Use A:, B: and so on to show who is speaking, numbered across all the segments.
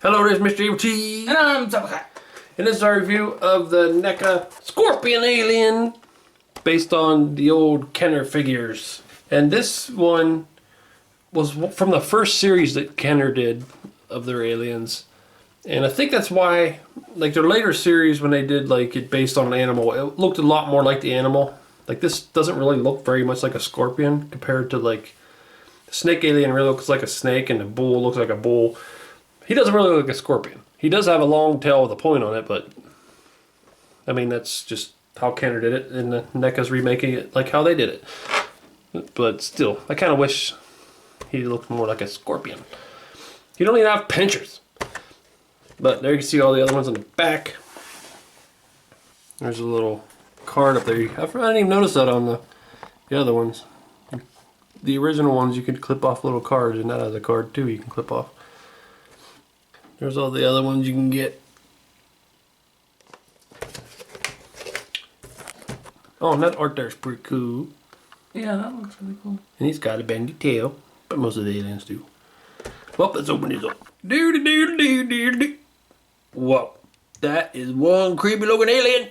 A: Hello, there's Mr. Evilcheese.
B: And I'm Zubaka.
A: And this is our review of the NECA Scorpion Alien based on the old Kenner figures. And this one was from the first series that Kenner did of their aliens. And I think that's why, like their later series when they did like it based on an animal, it looked a lot more like the animal. Like this doesn't really look very much like a scorpion compared to like the snake alien really looks like a snake and the bull looks like a bull. He doesn't really look like a scorpion. He does have a long tail with a point on it, but I mean that's just how Kenner did it, and the NECA's remaking it like how they did it. But still, I kind of wish he looked more like a scorpion. He don't even have pinchers. But there you can see all the other ones on the back. There's a little card up there. I didn't even notice that on the other ones. The original ones you could clip off little cards, and that has a card too you can clip off. There's all the other ones you can get. Oh, and that art there's pretty cool.
B: Yeah, that looks really cool.
A: And he's got a bendy tail, but most of the aliens do. Well, let's open this up. Doo-doo-doo-doo-doo-doo. Whoa, that is one creepy looking alien.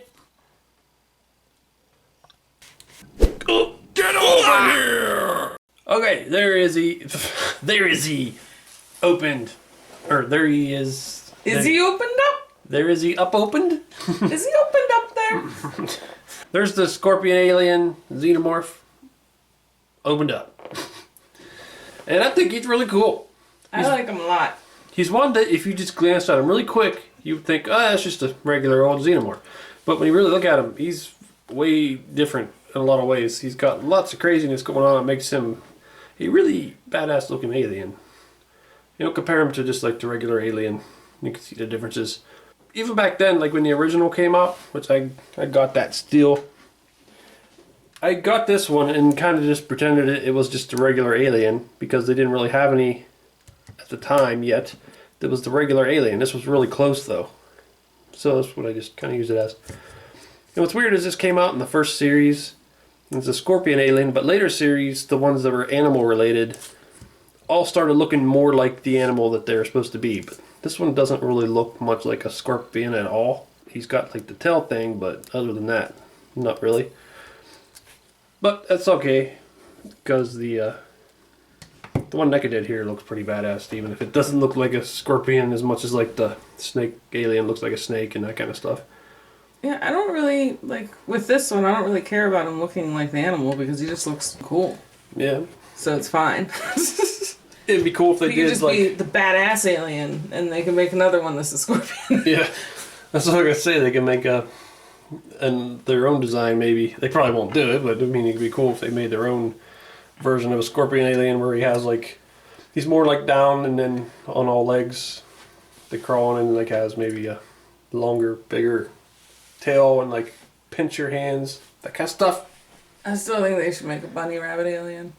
A: Oh, get over here! Okay, there is he opened. Or there he is.
B: Is he opened up?
A: There is he opened?
B: Is he opened up there?
A: There's the scorpion alien xenomorph opened up. And I think he's really cool.
B: I like him a lot.
A: He's one that if you just glance at him really quick, you would think, oh, that's just a regular old xenomorph. But when you really look at him, he's way different in a lot of ways. He's got lots of craziness going on that makes him a really badass looking alien. You don't compare him to just like the regular alien. You can see the differences. Even back then, like when the original came out, which I got that still. I got this one and kind of just pretended it was just a regular alien because they didn't really have any at the time yet. That was the regular alien. This was really close though. So that's what I just kind of use it as. And what's weird is this came out in the first series. It's a scorpion alien, but later series, the ones that were animal related, all started looking more like the animal that they're supposed to be. But this one doesn't really look much like a scorpion at all. He's got like the tail thing, but other than that, not really. But that's okay, because the one NECA did here looks pretty badass, even if it doesn't look like a scorpion as much as like the snake alien looks like a snake and that kind of stuff.
B: Yeah, I don't really, like, with this one, I don't really care about him looking like the animal because he just looks cool.
A: Yeah.
B: So it's fine.
A: It'd be cool if they
B: he could
A: did
B: just
A: like
B: be the badass alien, and they can make another one that's a scorpion.
A: Yeah, that's what I gotta say. They can make their own design. Maybe they probably won't do it, but I mean, it'd be cool if they made their own version of a scorpion alien where he has like he's more like down and then on all legs, they crawling and like has maybe a longer, bigger tail and like pinch your hands, that kind of stuff.
B: I still think they should make a bunny rabbit alien.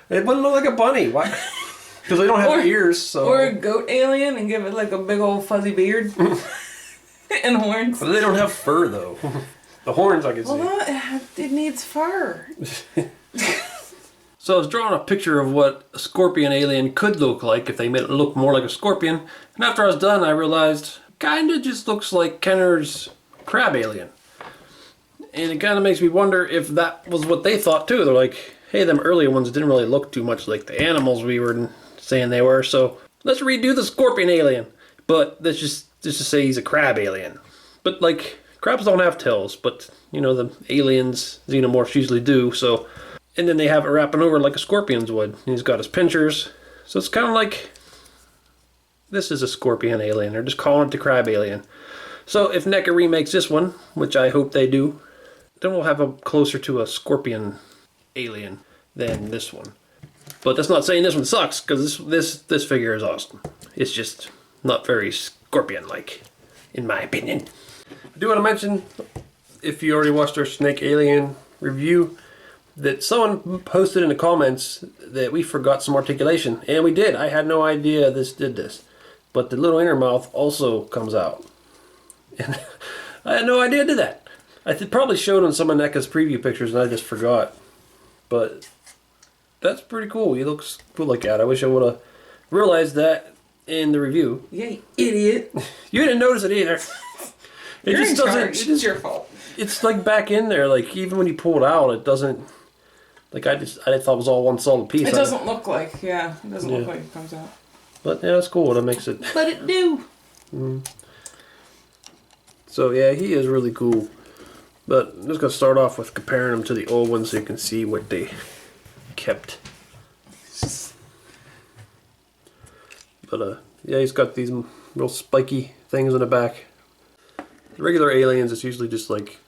A: It wouldn't look like a bunny. Why? Because they don't have ears. So.
B: Or a goat alien and give it like a big old fuzzy beard and horns.
A: But they don't have fur though. The horns I can see.
B: Well, it needs fur.
A: So I was drawing a picture of what a scorpion alien could look like if they made it look more like a scorpion. And after I was done, I realized it kind of just looks like Kenner's crab alien. And it kind of makes me wonder if that was what they thought too. They're like, hey, them earlier ones didn't really look too much like the animals we were saying they were, so let's redo the scorpion alien. But let's just to say he's a crab alien. But like, crabs don't have tails, but you know, the aliens, xenomorphs usually do, so. And then they have it wrapping over like a scorpion's would. And he's got his pinchers. So it's kind of like, this is a scorpion alien. They're just calling it the crab alien. So if NECA remakes this one, which I hope they do, then we'll have a closer to a scorpion alien than this one. But that's not saying this one sucks, because this figure is awesome. It's just not very scorpion-like, in my opinion. I do want to mention, if you already watched our Snake Alien review, that someone posted in the comments that we forgot some articulation. And we did. I had no idea this did this. But the little inner mouth also comes out. And I had no idea it did that. I probably showed on some of NECA's preview pictures and I just forgot. But that's pretty cool. He looks cool like that. I wish I would have realized that in the review.
B: Yeah, you idiot.
A: You didn't notice it either.
B: You're in charge. It's your fault.
A: It's like back in there, like even when you pull it out, it doesn't. Like I thought it was all one solid piece.
B: It doesn't look like, it doesn't look like it comes out.
A: But yeah, it's cool. That makes it.
B: But it do.
A: So yeah, he is really cool. But I'm just gonna start off with comparing them to the old ones so you can see what they kept. But yeah, he's got these real spiky things in the back. The regular aliens, it's usually just like,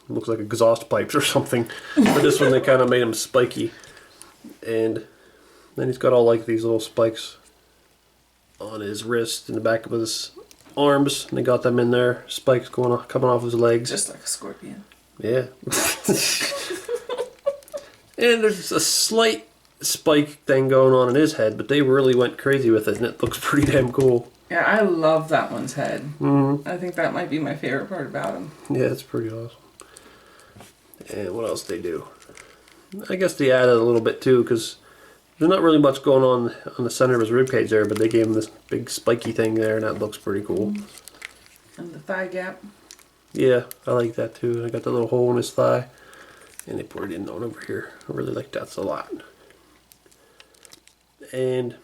A: looks like exhaust pipes or something. But this one, they kind of made them spiky. And then he's got all like these little spikes on his wrist and the back of his arms. And they got them in there, spikes coming off his legs.
B: Just like a scorpion.
A: Yeah. And there's a slight spike thing going on in his head, but they really went crazy with it, and it looks pretty damn cool.
B: Yeah, I love that one's head. I think that might be my favorite part about him.
A: Yeah, it's pretty awesome. And what else they do? I guess they added a little bit too, because there's not really much going on the center of his ribcage there, but they gave him this big spiky thing there, and that looks pretty cool.
B: And the thigh gap.
A: Yeah, I like that too. I got the little hole in his thigh, and they put it in on over here. I really like that a lot. And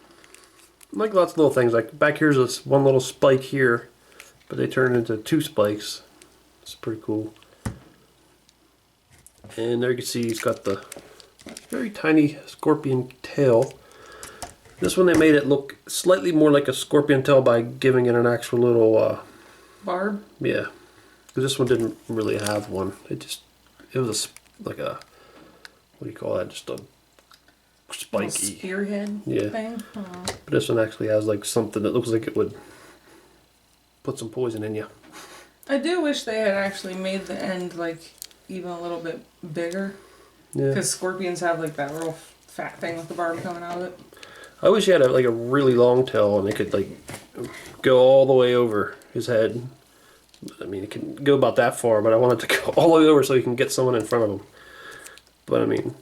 A: like lots of little things, like back here's this one little spike here, but they turn into two spikes. It's pretty cool. And there you can see he's got the very tiny scorpion tail. This one they made it look slightly more like a scorpion tail by giving it an actual little
B: barb.
A: Yeah, because this one didn't really have one. It was like a, what do you call that? Just a spiky
B: spearhead thing.
A: But this one actually has like something that looks like it would put some poison in you.
B: I do wish they had actually made the end like even a little bit bigger. Yeah. Because scorpions have like that real fat thing with the barb coming out of it.
A: I wish he had like a really long tail and it could like go all the way over his head. I mean, it can go about that far, but I want it to go all the way over so you can get someone in front of him. But I mean,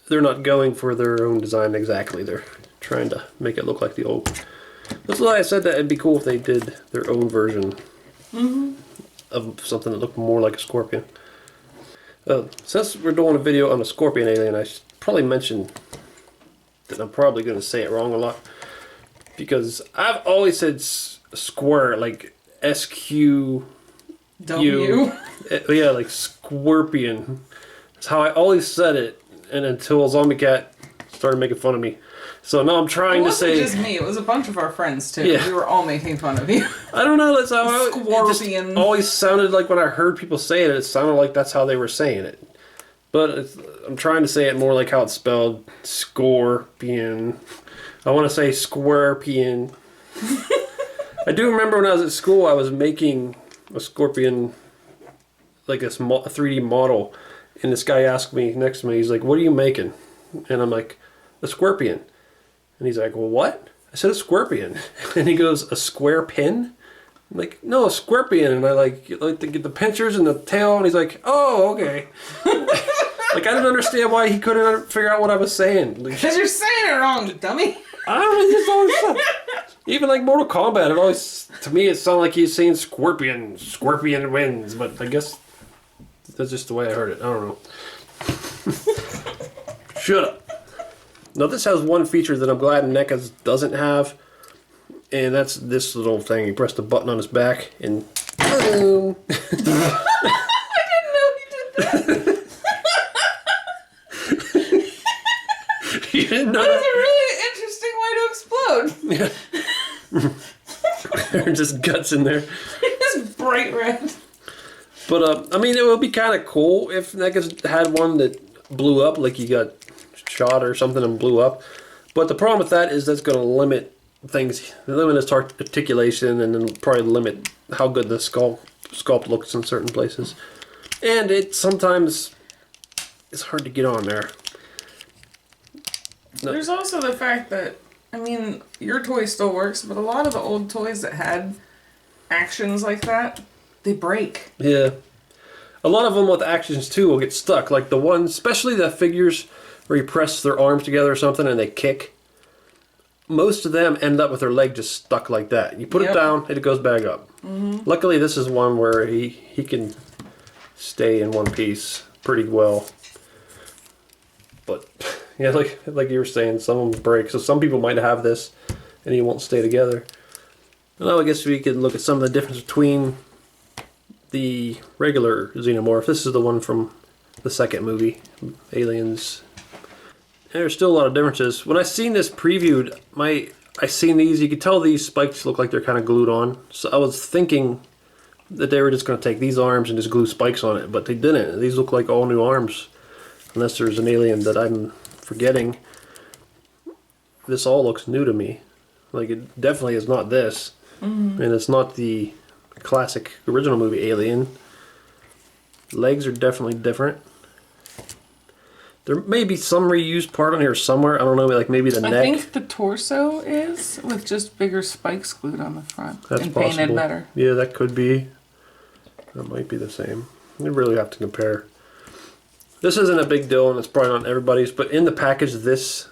A: they're not going for their own design exactly. They're trying to make it look like the old. That's why I said that it'd be cool if they did their own version of something that looked more like a scorpion. Since we're doing a video on a scorpion alien, I should probably mention that I'm probably going to say it wrong a lot. Because I've always said square, like S-Q-U.
B: W.
A: Yeah, like scorpion. That's how I always said it. And until Zombie Cat started making fun of me. So now I'm trying to say...
B: It wasn't just me, it was a bunch of our friends too. Yeah. We were all making fun of you.
A: I don't know, that's how
B: Scorpion.
A: It just always sounded like when I heard people say it, it sounded like that's how they were saying it. But I'm trying to say it more like how it's spelled. Scorpion. I want to say squarpion. I do remember when I was at school, I was making a scorpion, like a 3D model. And this guy asked me next to me, he's like, "What are you making?" And I'm like, "A scorpion." And he's like, "Well, what?" I said, "A scorpion." And he goes, "A square pin?" I'm like, "No, a scorpion." And I like to get the pinchers and the tail. And he's like, "Oh, okay." Like I didn't understand why he couldn't figure out what I was saying.
B: Because you're saying it wrong, dummy.
A: I don't know. Just always even like Mortal Kombat, it always to me it sounded like he's saying scorpion. Scorpion wins, but I guess. That's just the way I heard it. I don't know. Shut up. Now this has one feature that I'm glad NECA doesn't have. And that's this little thing. You press the button on his back and boom.
B: I didn't know he did that.
A: You didn't know
B: that? Was a really interesting way to explode.
A: Yeah. There are just guts in there.
B: It's bright red.
A: But, I mean, it would be kind of cool if NECA had one that blew up, like you got shot or something and blew up. But the problem with that is that's going to limit things, limit its articulation, and then probably limit how good the sculpt looks in certain places. And it sometimes it's hard to get on there.
B: No. There's also the fact that, I mean, your toy still works, but a lot of the old toys that had actions like that, they break.
A: Yeah. A lot of them with actions too will get stuck. Like the ones, especially the figures where you press their arms together or something and they kick. most of them end up with their leg just stuck like that. You put it down, it goes back up. Luckily, this is one where he can stay in one piece pretty well. But yeah, like you were saying, some of them break. So some people might have this, and he won't stay together. Well, I guess we could look at some of the difference between the regular xenomorph. This is the one from the second movie, Aliens. And there's still a lot of differences. When I seen this previewed, I seen these. You could tell these spikes look like they're kind of glued on. So I was thinking that they were just going to take these arms and just glue spikes on it, but they didn't. These look like all new arms, unless there's an alien that I'm forgetting. This all looks new to me. Like, it definitely is not this. And it's not the classic original movie Alien. Legs are definitely different. There may be some reused part on here somewhere. I don't know, like maybe the neck.
B: I think the torso is, with just bigger spikes glued on the front.
A: That's
B: and
A: possible.
B: Painted better.
A: Yeah, that could be. That might be the same. You really have to compare. This isn't a big deal, and it's probably not everybody's, but in the package, this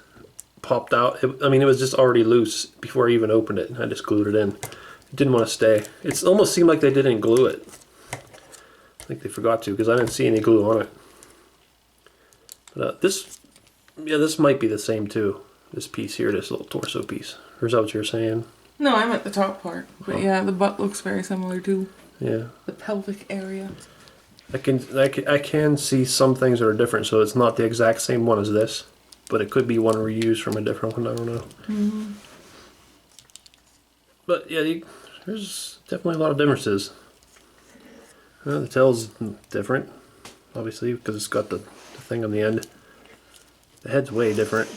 A: popped out. I mean, it was just already loose before I even opened it. I just glued it in. It didn't want to stay. It almost seemed like they didn't glue it. I think they forgot to, because I didn't see any glue on it. But this might be the same too. This piece here, this little torso piece. Or is that what you're saying?
B: No, I'm at the top part. But yeah, the butt looks very similar too.
A: Yeah.
B: The pelvic area.
A: I can see some things that are different, so it's not the exact same one as this, but it could be one reused from a different one. I don't know. But yeah, there's definitely a lot of differences. The tail's different, obviously, because it's got the thing on the end. The head's way different.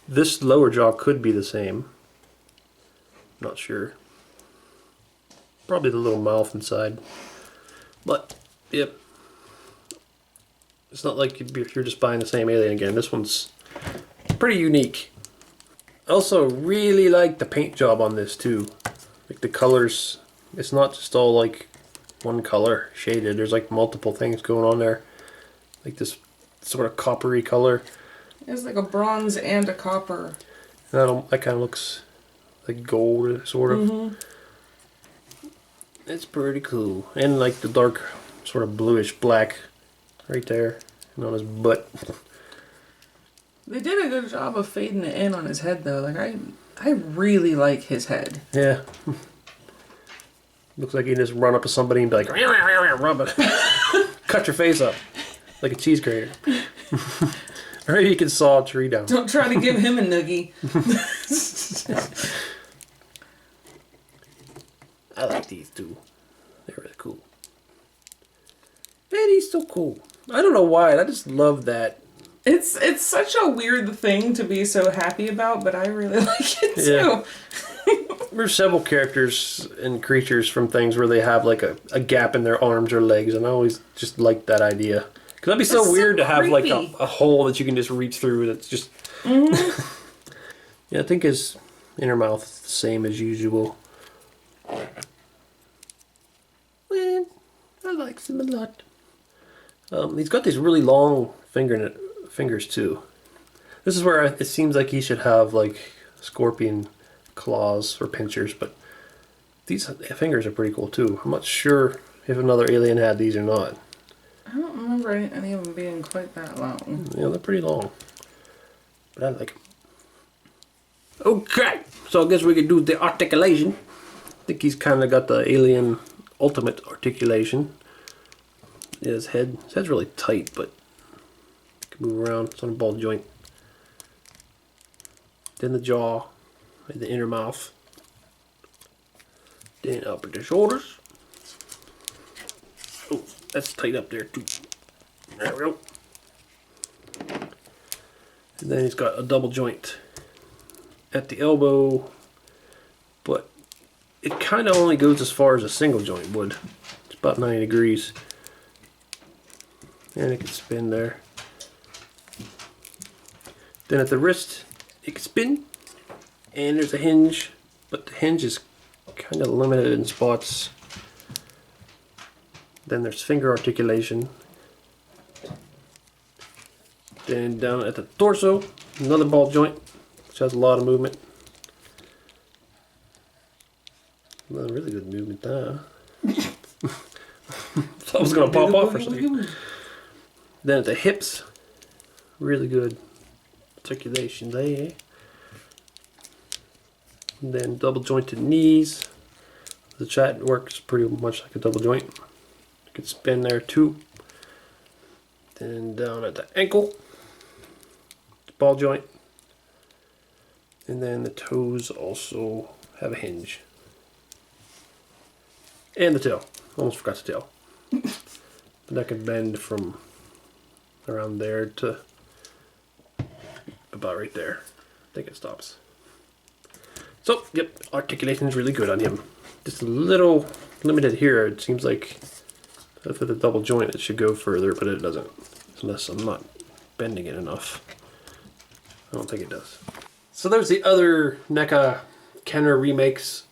A: This lower jaw could be the same. Not sure. Probably the little mouth inside. But, yep. It's not like you're just buying the same alien again. This one's pretty unique. I also really like the paint job on this too. Like the colors, it's not just all like one color shaded. There's like multiple things going on there. Like this sort of coppery color.
B: It's like a bronze and a copper.
A: That kind of looks like gold, sort of. It's pretty cool. And like the dark, sort of bluish black right there. And on his butt.
B: They did a good job of fading it in on his head though. Like I really like his head.
A: Yeah. Looks like he just run up to somebody and be like, rub it. Cut your face up. Like a cheese grater. Or maybe you can saw a tree down.
B: Don't try to give him a noogie.
A: I like these two. They're really cool. Man, he's so cool. I don't know why. I just love that.
B: It's such a weird thing to be so happy about, but I really like it too.
A: Yeah. There's several characters and creatures from things where they have like a gap in their arms or legs, and I always just liked that idea. Because that'd be so weird to have like a hole that you can just reach through that's just... Yeah, I think his inner mouth is the same as usual. Man, I like him a lot. He's got these really long fingers too. This is where it seems like he should have like scorpion claws or pinchers, but these fingers are pretty cool too. I'm not sure if another alien had these or not.
B: I don't remember any of them being quite that long.
A: Yeah, they're pretty long. But I like them. Okay, so I guess we could do the articulation. I think he's kind of got the alien ultimate articulation. Yeah, his head's really tight, but can move around. It's on a ball joint. Then the jaw, and the inner mouth. Then up at the shoulders. Oh, that's tight up there too. There we go. And then he's got a double joint at the elbow, but it kind of only goes as far as a single joint would. It's about 90 degrees. And it can spin there. Then at the wrist, it can spin. And there's a hinge, but the hinge is kind of limited in spots. Then there's finger articulation. Then down at the torso, another ball joint, which has a lot of movement. Well, really good movement there. Thought it was going to pop off for a second. Then at the hips, really good articulation there. And then double jointed knees. The chat works pretty much like a double joint. You can spin there too. Then down at the ankle, ball joint. And then the toes also have a hinge. And the tail. Almost forgot the tail. But that can bend from around there to about right there. I think it stops. So, yep, articulation is really good on him. Just a little limited here. It seems like with a double joint it should go further, but it doesn't. Unless I'm not bending it enough. I don't think it does. So there's the other NECA Kenner remakes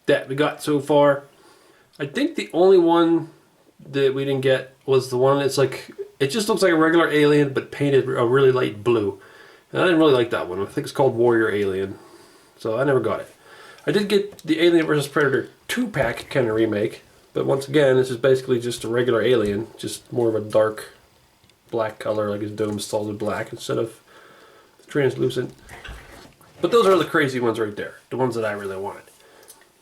A: that we got so far. I think the only one that we didn't get was the one it's like, it just looks like a regular alien but painted a really light blue. And I didn't really like that one. I think it's called Warrior Alien. So I never got it. I did get the Alien vs. Predator 2-pack Kenner remake. But once again, this is basically just a regular alien. Just more of a dark black color, like his dome's solid black instead of translucent. But those are the crazy ones right there. The ones that I really wanted.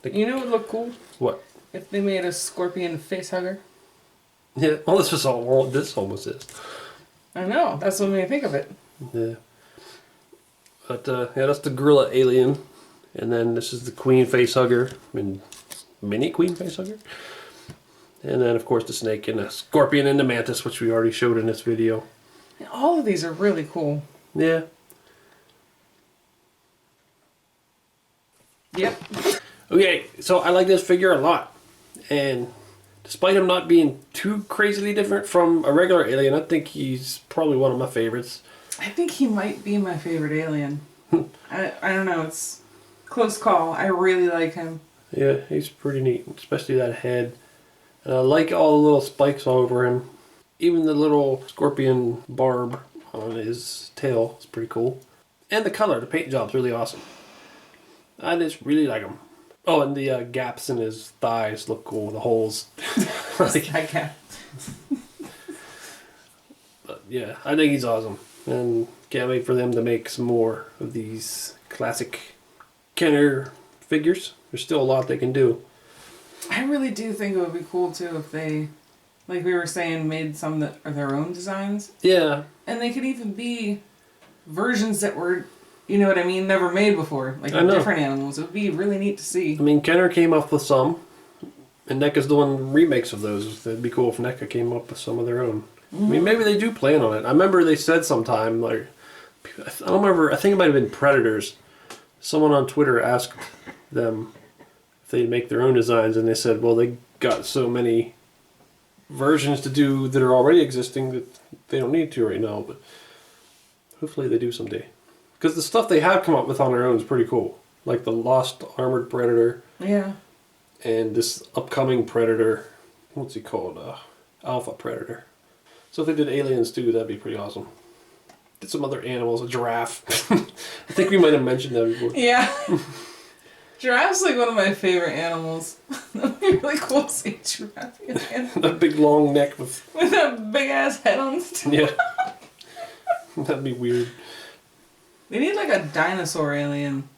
B: You know what would look cool?
A: What?
B: If they made a scorpion face hugger.
A: Yeah, well, this is all this almost is.
B: I know, that's what made me think of it.
A: Yeah. But, yeah, that's the gorilla alien. And then this is the queen face hugger. Mini queen face hugger. And then, of course, the snake and the scorpion and the mantis, which we already showed in this video.
B: And all of these are really cool.
A: Yeah.
B: Yep.
A: Okay, so I like this figure a lot. And despite him not being too crazily different from a regular alien, I think he's probably one of my favorites.
B: I think he might be my favorite alien. I don't know, it's close call. I really like him.
A: Yeah, he's pretty neat, especially that head. And I like all the little spikes all over him. Even the little scorpion barb on his tail is pretty cool. And the color, the paint job's really awesome. I just really like him. Oh, and the gaps in his thighs look cool, the holes.
B: That gap.
A: But yeah, I think he's awesome. And can't wait for them to make some more of these classic Kenner figures. There's still a lot they can do.
B: I really do think it would be cool too if they, like we were saying, made some that are their own designs.
A: Yeah.
B: And they could even be versions that were, you know what I mean, never made before. Like different animals. It would be really neat to see.
A: I mean, Kenner came up with some. And NECA's doing remakes of those. It'd be cool if NECA came up with some of their own. Mm-hmm. I mean, maybe they do plan on it. I remember they said sometime, like, I don't remember, I think it might have been Predators. Someone on Twitter asked them if they'd make their own designs, and they said, well, they got so many versions to do that are already existing that they don't need to right now, but hopefully they do someday. Because the stuff they have come up with on their own is pretty cool. Like the Lost Armored Predator.
B: Yeah.
A: And this upcoming Predator, what's he called? Alpha Predator. So if they did aliens too, that'd be pretty awesome. Did some other animals, a giraffe. I think we might have mentioned that before.
B: Yeah. Giraffe's like one of my favorite animals. That'd be really cool to see a giraffe again.
A: That big long neck with
B: that big ass head on the top.
A: Yeah. That'd be weird.
B: They need like a dinosaur alien.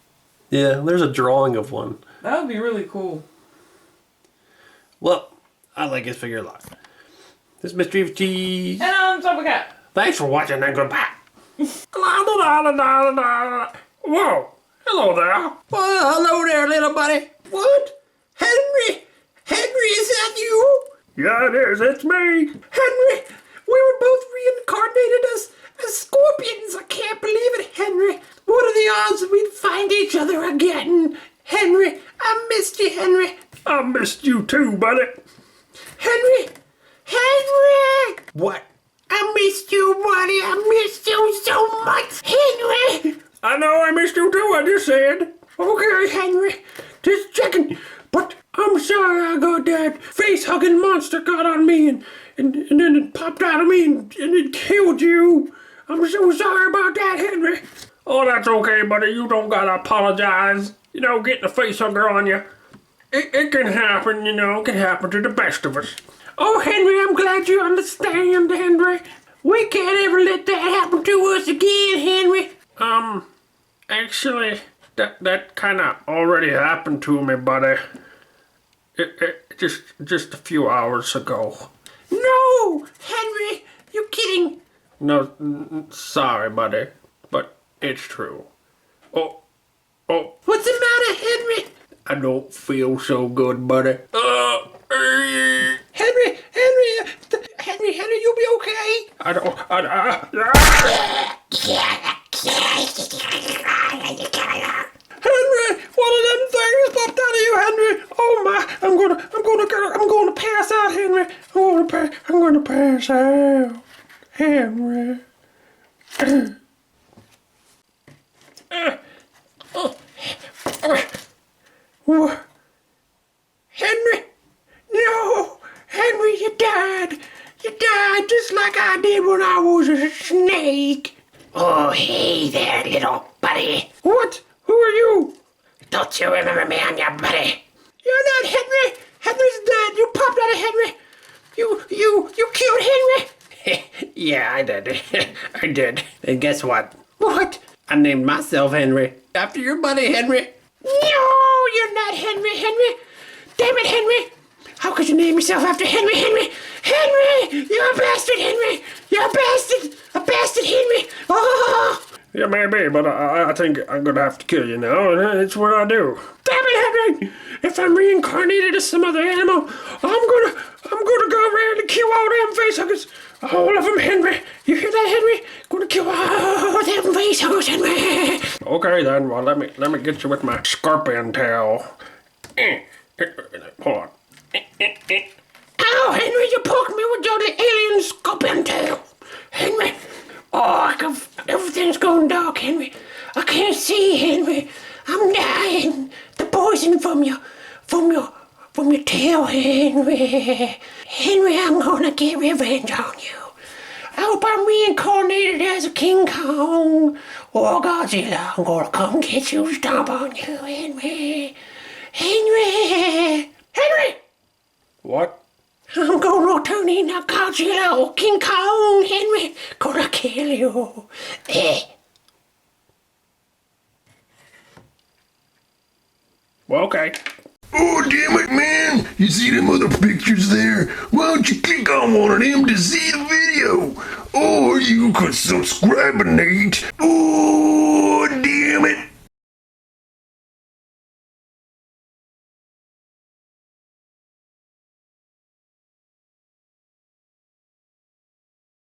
A: Yeah, there's a drawing of one.
B: That would be really cool.
A: Well, I like his figure a lot. This is Mr. Evilcheese.
B: And I'm Supper Cat.
A: Thanks for watching and goodbye. Whoa. Hello there.
C: Well, hello there, little buddy. What? Henry? Henry, is that you?
A: Yeah, it is. It's me.
C: Henry, we were both reincarnated as scorpions. I can't believe it, Henry. What are the odds that we'd find each other again? Henry, I missed you, Henry.
A: I missed you too, buddy.
C: Henry! Henry! What? I missed you, buddy. I missed you so much. Henry!
A: I know I missed you too, I just said.
C: Okay, Henry. Just checking. But I'm sorry I got that face-hugging monster got on me and then it popped out of me and it killed you. I'm so sorry about that, Henry.
A: Oh, that's okay, buddy. You don't gotta apologize. You know, getting a face hugger on you. It can happen, you know. It can happen to the best of us.
C: Oh, Henry, I'm glad you understand, Henry. We can't ever let that happen to us again, Henry.
A: Actually, that kind of already happened to me, buddy. It just a few hours ago.
C: No, Henry, you're kidding.
A: No, sorry, buddy, but it's true. Oh,
C: What's the matter, Henry?
A: I don't feel so good, buddy.
C: Henry, you'll be okay. Henry, one of them things popped out of you, Henry. Oh my, I'm gonna pass out, Henry. I'm gonna pass out, Henry. What? Henry? No, Henry, you died. You died just like I did when I was a snake.
D: Oh, hey there, little buddy.
C: What? Who are you?
D: Don't you remember me on your buddy?
C: You're not Henry. Henry's dead. You popped out of Henry. You killed Henry.
A: Yeah, I did. I did. And guess what?
C: What?
A: I named myself Henry after your buddy Henry.
C: No, you're not Henry. Henry. Damn it, Henry. How could you name yourself after Henry? Henry, you're a bastard, Henry. You're a bastard. A bastard, Henry. Oh.
A: Yeah, maybe, but I think I'm gonna have to kill you now, and it's what I do.
C: Damn it, Henry! If I'm reincarnated as some other animal, I'm gonna go around and kill all them facehuggers. All of them, Henry. You hear that, Henry? Gonna kill all them facehuggers, Henry.
A: Okay then. Well, let me get you with my scorpion tail. Hold on.
C: Ow, Henry! You poked me with your alien scorpion tail, Henry. Oh, everything's going dark, Henry. I can't see, Henry. I'm dying. The poison from your tail, Henry. Henry, I'm gonna get revenge on you. I hope I'm reincarnated as a King Kong or Godzilla. I'm gonna come get you, stomp on you, Henry. Henry!
A: What?
C: I'm gonna turn into Godzilla or King Kong, Henry. Gonna kill you.
A: Well, okay.
E: Oh, damn it, man. You see them other pictures there? Why don't you click on one of them to see the video? Or you could subscribe, Nate. Oh, damn it.